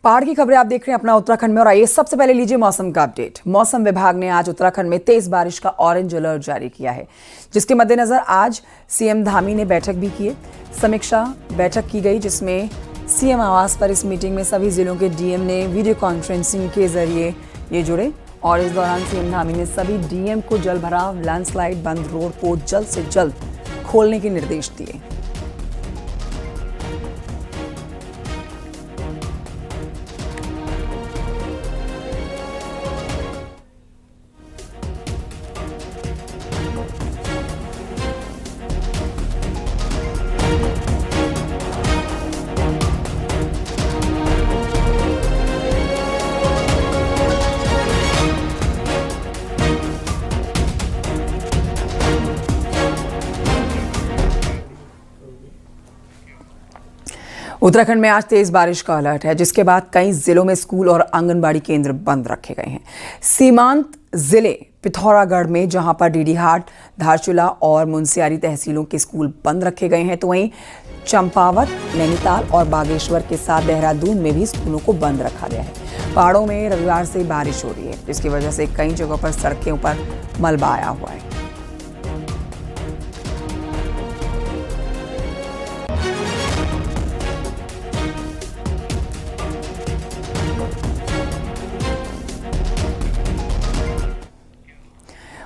पहाड़ की खबरें आप देख रहे हैं अपना उत्तराखंड में और आइए सबसे पहले लीजिए मौसम का अपडेट। मौसम विभाग ने आज उत्तराखंड में तेज बारिश का ऑरेंज अलर्ट जारी किया है, जिसके मद्देनजर आज सीएम धामी ने बैठक भी की। समीक्षा बैठक की गई जिसमें सीएम आवास पर इस मीटिंग में सभी जिलों के डीएम ने वीडियो कॉन्फ्रेंसिंग के जरिए ये जुड़े और इस दौरान सीएम धामी ने सभी डीएम को जल भराव, लैंडस्लाइड, बंद रोड को जल्द से जल्द खोलने के निर्देश दिए। उत्तराखंड में आज तेज बारिश का अलर्ट है, जिसके बाद कई जिलों में स्कूल और आंगनबाड़ी केंद्र बंद रखे गए हैं। सीमांत जिले पिथौरागढ़ में जहां पर डीडीहाट, धारचूला और मुनस्यारी तहसीलों के स्कूल बंद रखे गए हैं, तो वहीं चंपावत, नैनीताल और बागेश्वर के साथ देहरादून में भी स्कूलों को बंद रखा गया है। पहाड़ों में रविवार से बारिश हो रही है, जिसकी वजह से कई जगहों पर सड़कों पर मलबा आया हुआ है।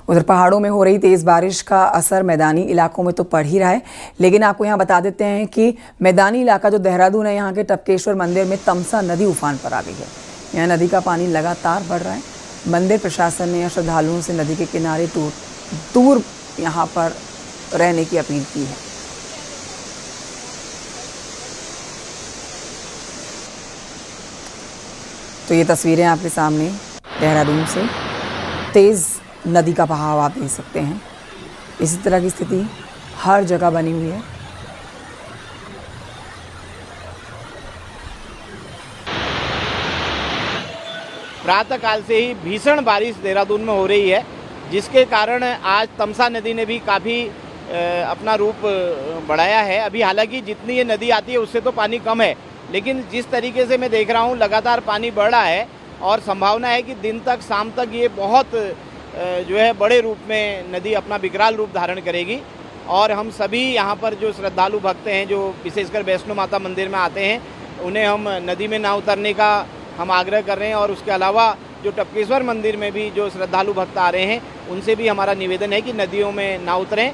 उधर पहाड़ों में हो रही तेज बारिश का असर मैदानी इलाकों में तो पड़ ही रहा है, लेकिन आपको यहाँ बता देते हैं कि मैदानी इलाका जो देहरादून है, यहाँ के टपकेश्वर मंदिर में तमसा नदी उफान पर आ गई है। यहाँ नदी का पानी लगातार बढ़ रहा है। मंदिर प्रशासन ने श्रद्धालुओं से नदी के किनारे दूर यहाँ पर रहने की अपील की है। तो ये तस्वीरें आपके सामने देहरादून से तेज नदी का बहाव आप देख सकते हैं। इसी तरह की स्थिति हर जगह बनी हुई है। प्रातःकाल से ही भीषण बारिश देहरादून में हो रही है, जिसके कारण आज तमसा नदी ने भी काफ़ी अपना रूप बढ़ाया है। अभी हालांकि जितनी ये नदी आती है उससे तो पानी कम है, लेकिन जिस तरीके से मैं देख रहा हूँ लगातार पानी बढ़ रहा है और संभावना है कि दिन तक, शाम तक ये बहुत जो है बड़े रूप में नदी अपना विकराल रूप धारण करेगी। और हम सभी यहाँ पर जो श्रद्धालु भक्त हैं, जो विशेषकर वैष्णो माता मंदिर में आते हैं, उन्हें हम नदी में ना उतरने का हम आग्रह कर रहे हैं। और उसके अलावा जो टपकेश्वर मंदिर में भी जो श्रद्धालु भक्त आ रहे हैं, उनसे भी हमारा निवेदन है कि नदियों में ना उतरें।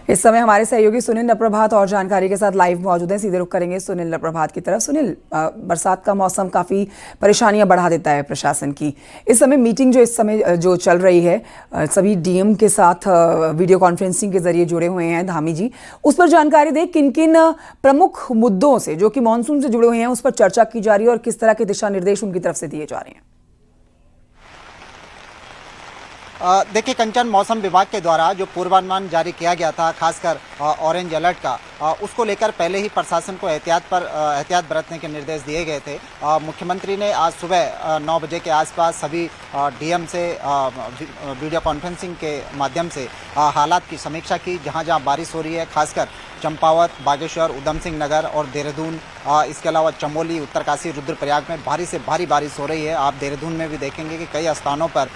इस समय हमारे सहयोगी सुनील नप्रभात और जानकारी के साथ लाइव मौजूद हैं। सीधे रुख करेंगे सुनील नप्रभात की तरफ। सुनील, बरसात का मौसम काफ़ी परेशानियां बढ़ा देता है प्रशासन की। इस समय मीटिंग जो इस समय जो चल रही है, सभी डीएम के साथ वीडियो कॉन्फ्रेंसिंग के जरिए जुड़े हुए हैं धामी जी, उस पर जानकारी दें किन किन प्रमुख मुद्दों से जो कि मानसून से जुड़े हुए हैं उस पर चर्चा की जा रही है और किस तरह के दिशा निर्देश उनकी तरफ से दिए जा रहे हैं। देखिए कंचन, मौसम विभाग के द्वारा जो पूर्वानुमान जारी किया गया था, खासकर ऑरेंज अलर्ट का, उसको लेकर पहले ही प्रशासन को एहतियात बरतने के निर्देश दिए गए थे। मुख्यमंत्री ने आज सुबह 9 बजे के आसपास सभी डीएम से वीडियो कॉन्फ्रेंसिंग के माध्यम से हालात की समीक्षा की। जहां जहां बारिश हो रही है, खासकर चंपावत, बागेश्वर, उधम सिंह नगर और देहरादून, इसके अलावा चमोली, उत्तरकाशी, रुद्रप्रयाग में भारी से भारी बारिश हो रही है। आप देहरादून में भी देखेंगे कि कई स्थानों पर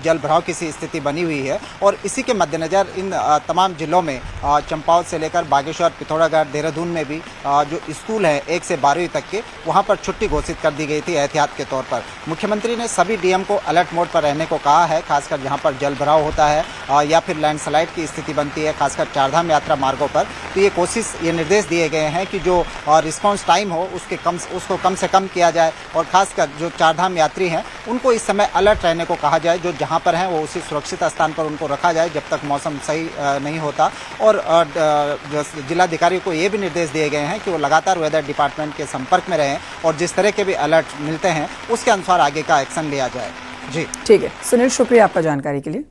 जल भराव की सी स्थिति बनी हुई है। और इसी के मद्देनज़र इन तमाम जिलों में चंपावत से लेकर बागेश्वर, पिथौरागढ़, देहरादून में भी जो स्कूल हैं 1 से 12वीं तक के, वहाँ पर छुट्टी घोषित कर दी गई थी एहतियात के तौर पर। मुख्यमंत्री ने सभी डीएम को अलर्ट मोड पर रहने को कहा है, खासकर जहाँ पर जल भराव होता है या फिर लैंडस्लाइड की स्थिति बनती है, खासकर चारधाम यात्रा मार्गों पर। तो ये निर्देश दिए गए हैं कि जो रिस्पांस टाइम हो उसको कम से कम किया जाए और खासकर जो चारधाम यात्री हैं उनको इस समय अलर्ट रहने को कहा जाए। जो जहां पर हैं वो उसी सुरक्षित स्थान पर उनको रखा जाए जब तक मौसम सही नहीं होता। और जिलाधिकारी को ये भी निर्देश दिए गए हैं कि वो लगातार वेदर डिपार्टमेंट के संपर्क में रहें और जिस तरह के भी अलर्ट मिलते हैं उसके अनुसार आगे का एक्शन लिया जाए। जी ठीक है सुनील, शुक्रिया आपका जानकारी के लिए।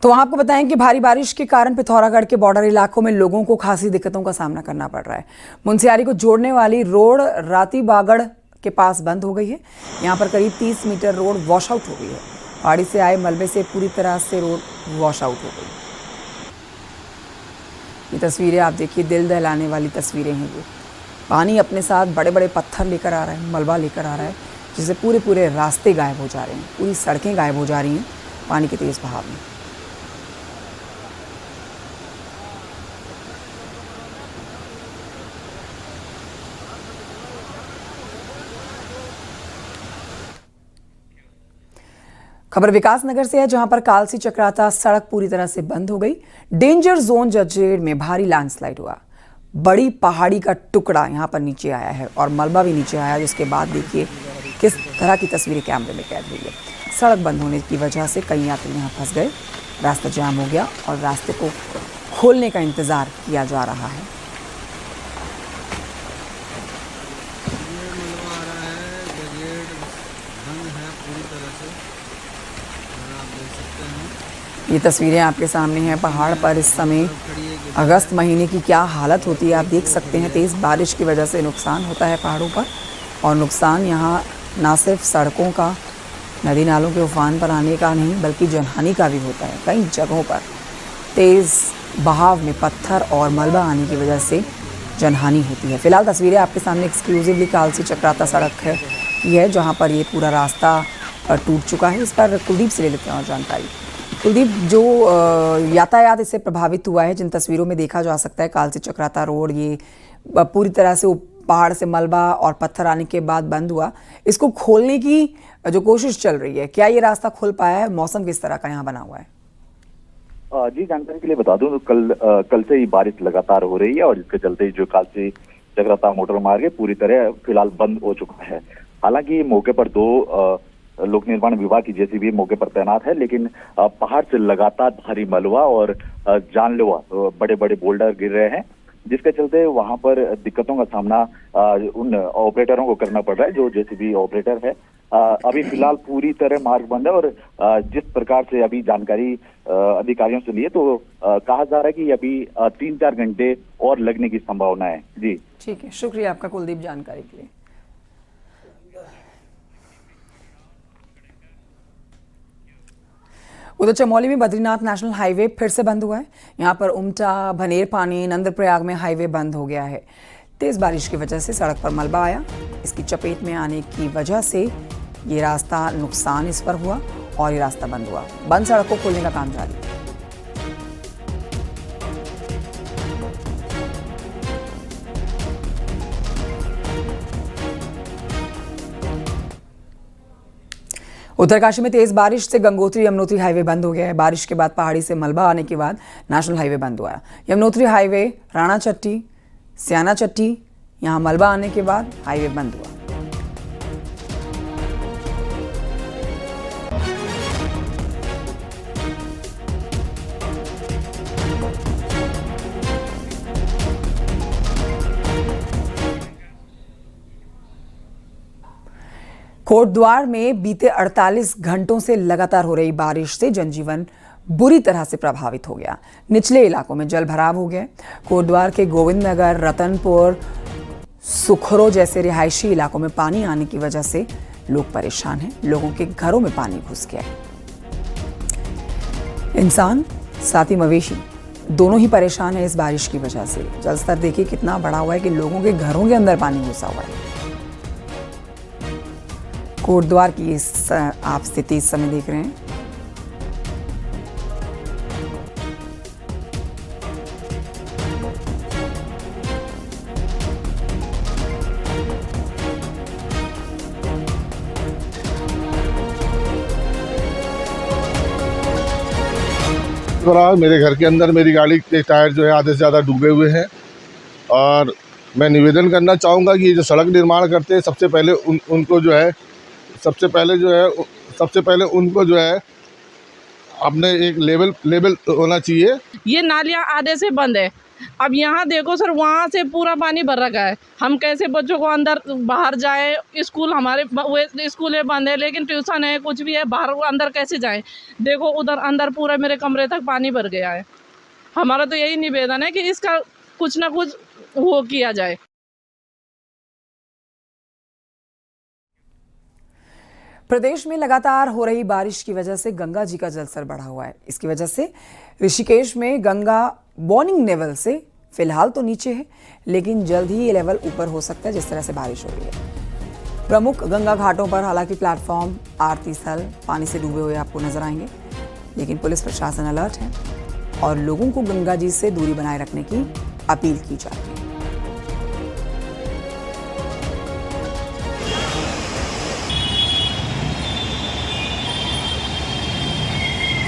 तो वहां आपको बताएं कि भारी बारिश के कारण पिथौरागढ़ के बॉर्डर इलाकों में लोगों को खासी दिक्कतों का सामना करना पड़ रहा है। मुनस्यारी को जोड़ने वाली रोड राती बागड़ के पास बंद हो गई है। यहां पर करीब 30 मीटर रोड वॉश आउट हो गई है। पहाड़ी से आए मलबे से पूरी तरह से रोड वॉश आउट हो गई। ये तस्वीरें आप देखिए, दिल दहलाने वाली तस्वीरें हैं ये। पानी अपने साथ बड़े बड़े पत्थर लेकर आ रहा है, मलबा लेकर आ रहा है, जिससे पूरे पूरे रास्ते गायब हो जा रहे हैं, पूरी सड़कें गायब हो जा रही हैं पानी के तेज़ बहाव में। खबर विकास नगर से है, जहां पर कालसी चक्राता सड़क पूरी तरह से बंद हो गई। डेंजर जोन जजेड़ में भारी लैंडस्लाइड हुआ। बड़ी पहाड़ी का टुकड़ा यहां पर नीचे आया है और मलबा भी नीचे आया, जिसके बाद देखिए किस तरह की तस्वीरें कैमरे में कैद हुई है। सड़क बंद होने की वजह से कई यात्री यहां फंस गए, रास्ता जाम हो गया और रास्ते को खोलने का इंतजार किया जा रहा है। ये तस्वीरें आपके सामने हैं। पहाड़ पर इस समय अगस्त महीने की क्या हालत होती है आप देख सकते हैं। तेज़ बारिश की वजह से नुकसान होता है पहाड़ों पर, और नुकसान यहाँ ना सिर्फ सड़कों का, नदी नालों के उफान पर आने का नहीं, बल्कि जनहानि का भी होता है। कई जगहों पर तेज़ बहाव में पत्थर और मलबा आने की वजह से जनहानि होती है। फिलहाल तस्वीरें आपके सामने एक्सक्लूसिवली कालसी चक्राता सड़क है जहाँ पर ये पूरा रास्ता टूट चुका है। इस पर कुलदीप से ले लेते हैं और जानकारी। कुलदीप, जो यातायात इससे प्रभावित हुआ है, जिन तस्वीरों में देखा जा सकता है कालसी चक्राता रोड ये पूरी तरह से पहाड़ से मलबा और पत्थर आने के बाद बंद हुआ, इसको खोलने की जो कोशिश चल रही है, क्या ये रास्ता खुल पाया है? मौसम किस तरह का यहाँ बना हुआ है? जी, जानकारी के लिए बता दूं तो कल से ही बारिश लगातार हो रही है और जिसके चलते जो कालसी चक्राता मोटर मार्ग है पूरी तरह फिलहाल बंद हो चुका है। हालांकि मौके पर दो लोक निर्माण विभाग की जेसीबी मौके पर तैनात है, लेकिन पहाड़ से लगातार भारी मलबा और जानलेवा बड़े बड़े बोल्डर गिर रहे हैं, जिसके चलते वहां पर दिक्कतों का सामना उन ऑपरेटरों को करना पड़ रहा है जो जेसीबी ऑपरेटर है। अभी फिलहाल पूरी तरह मार्ग बंद है और जिस प्रकार से अभी जानकारी अधिकारियों से लिए तो कहा जा रहा है कि अभी 3-4 घंटे और लगने की संभावना है। जी ठीक है, शुक्रिया आपका कुलदीप जानकारी के लिए। उधर चमोली में बद्रीनाथ नेशनल हाईवे फिर से बंद हुआ है। यहाँ पर उमटा, भनेरपानी, नंदप्रयाग में हाईवे बंद हो गया है। तेज बारिश की वजह से सड़क पर मलबा आया, इसकी चपेट में आने की वजह से ये रास्ता नुकसान इस पर हुआ और ये रास्ता बंद हुआ। बंद सड़क को खोलने का काम जारी है। उत्तरकाशी में तेज बारिश से गंगोत्री यमुनोत्री हाईवे बंद हो गया है। बारिश के बाद पहाड़ी से मलबा आने के बाद नेशनल हाईवे बंद हुआ। यमुनोत्री हाईवे राणा चट्टी, स्याना चट्टी, यहां मलबा आने के बाद हाईवे बंद हुआ। कोटद्वार में बीते 48 घंटों से लगातार हो रही बारिश से जनजीवन बुरी तरह से प्रभावित हो गया। निचले इलाकों में जल भराव हो गया। कोटद्वार के गोविंद नगर, रतनपुर, सुखरो जैसे रिहायशी इलाकों में पानी आने की वजह से लोग परेशान हैं। लोगों के घरों में पानी घुस गया है। इंसान साथ ही मवेशी दोनों ही परेशान है इस बारिश की वजह से। जलस्तर देखिए कितना बढ़ा हुआ है कि लोगों के घरों के अंदर पानी घुसा हुआ है। कोटद्वार की इस आप स्थिति इस समय देख रहे हैं। मेरे घर के अंदर मेरी गाड़ी के टायर जो है आधे से ज़्यादा डूबे हुए हैं और मैं निवेदन करना चाहूँगा कि ये जो सड़क निर्माण करते हैं सबसे पहले उनको जो है सबसे पहले उनको जो है अपने एक लेवल होना चाहिए। ये नालियाँ आधे से बंद है। अब यहाँ देखो सर, वहाँ से पूरा पानी भर रखा है। हम कैसे बच्चों को अंदर बाहर जाए? स्कूल हमारे स्कूल बंद है, लेकिन ट्यूशन है, कुछ भी है, बाहर अंदर कैसे जाए? देखो उधर अंदर पूरा मेरे कमरे तक पानी भर गया है। हमारा तो यही निवेदन है कि इसका कुछ ना कुछ वो किया जाए। प्रदेश में लगातार हो रही बारिश की वजह से गंगा जी का जलस्तर बढ़ा हुआ है। इसकी वजह से ऋषिकेश में गंगा वार्निंग लेवल से फिलहाल तो नीचे है, लेकिन जल्द ही ये लेवल ऊपर हो सकता है जिस तरह से बारिश हो रही है। प्रमुख गंगा घाटों पर हालांकि प्लेटफॉर्म, आरती स्थल पानी से डूबे हुए आपको नजर आएंगे, लेकिन पुलिस प्रशासन अलर्ट है और लोगों को गंगा जी से दूरी बनाए रखने की अपील की जा रही है।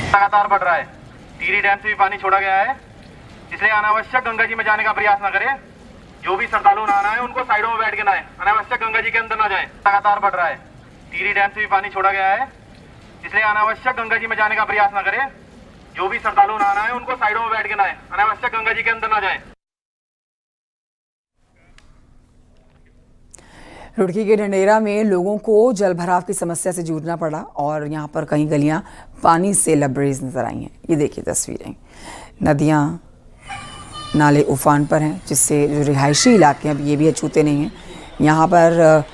लगातार बढ़ रहा है। टिहरी डैम से भी पानी छोड़ा गया है, इसलिए अनावश्यक गंगा जी में जाने का प्रयास न करें। जो भी श्रद्धालु नहाना है उनको साइडों में बैठ के नहाएं, अनावश्यक गंगा जी के अंदर ना जाएं। लगातार बढ़ रहा है। टिहरी डैम से भी पानी छोड़ा गया है, इसलिए अनावश्यक गंगा जी में जाने का प्रयास न करें। जो भी श्रद्धालु नहाना है उनको साइडों में बैठ के नहाएं, अनावश्यक गंगा जी के अंदर ना जाएं। रुड़की के ढंढेरा में लोगों को जल भराव की समस्या से जूझना पड़ा और यहाँ पर कई गलियाँ पानी से लबरेज नजर आई हैं। ये देखिए तस्वीरें, नदियाँ नाले उफान पर हैं, जिससे जो रिहायशी इलाके हैं ये भी अछूते नहीं हैं। यहाँ पर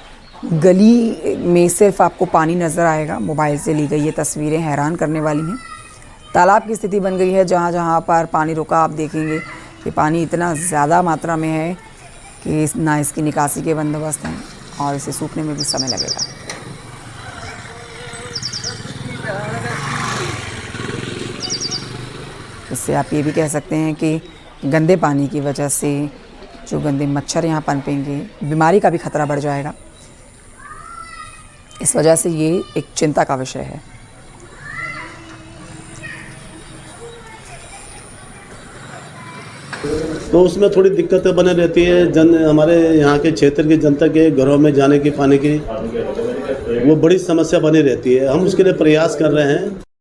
गली में सिर्फ आपको पानी नज़र आएगा। मोबाइल से ली गई ये तस्वीरें हैरान करने वाली हैं। तालाब की स्थिति बन गई है, जहाँ जहाँ पर पानी रुका आप देखेंगे कि पानी इतना ज़्यादा मात्रा में है कि ना इसकी निकासी के बंदोबस्त हैं और इसे सूखने में भी समय लगेगा। इससे आप ये भी कह सकते हैं कि गंदे पानी की वजह से जो गंदे मच्छर यहाँ पनपेंगे, बीमारी का भी खतरा बढ़ जाएगा। इस वजह से ये एक चिंता का विषय है। तो उसमें थोड़ी दिक्कतें बने रहती है। हमारे यहाँ के क्षेत्र की जनता के घरों में जाने की, पानी की वो बड़ी समस्या बनी रहती है। हम उसके लिए प्रयास कर रहे हैं।